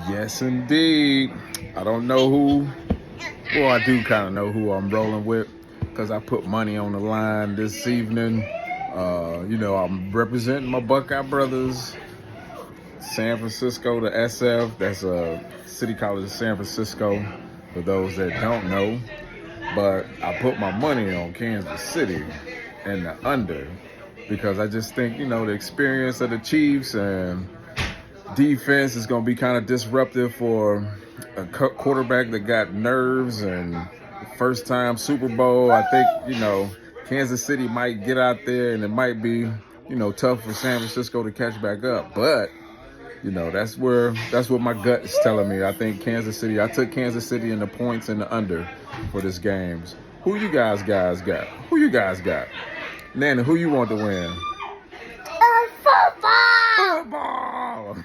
Yes, indeed. I don't know who. Well, I do kind of know who I'm rolling with because I put money on the line this evening. I'm representing my Buckeye brothers, San Francisco to SF. That's City College of San Francisco, for those that don't know. But I put my money on Kansas City and the under because I just think, the experience of the Chiefs and defense is going to be kind of disruptive for a quarterback that got nerves and first time Super Bowl. I think, Kansas City might get out there and it might be, tough for San Francisco to catch back up. But, that's what my gut is telling me. I think I took Kansas City in the points and the under for this games. Who you guys got? Who you guys got? Nana, who you want to win? Football! Football!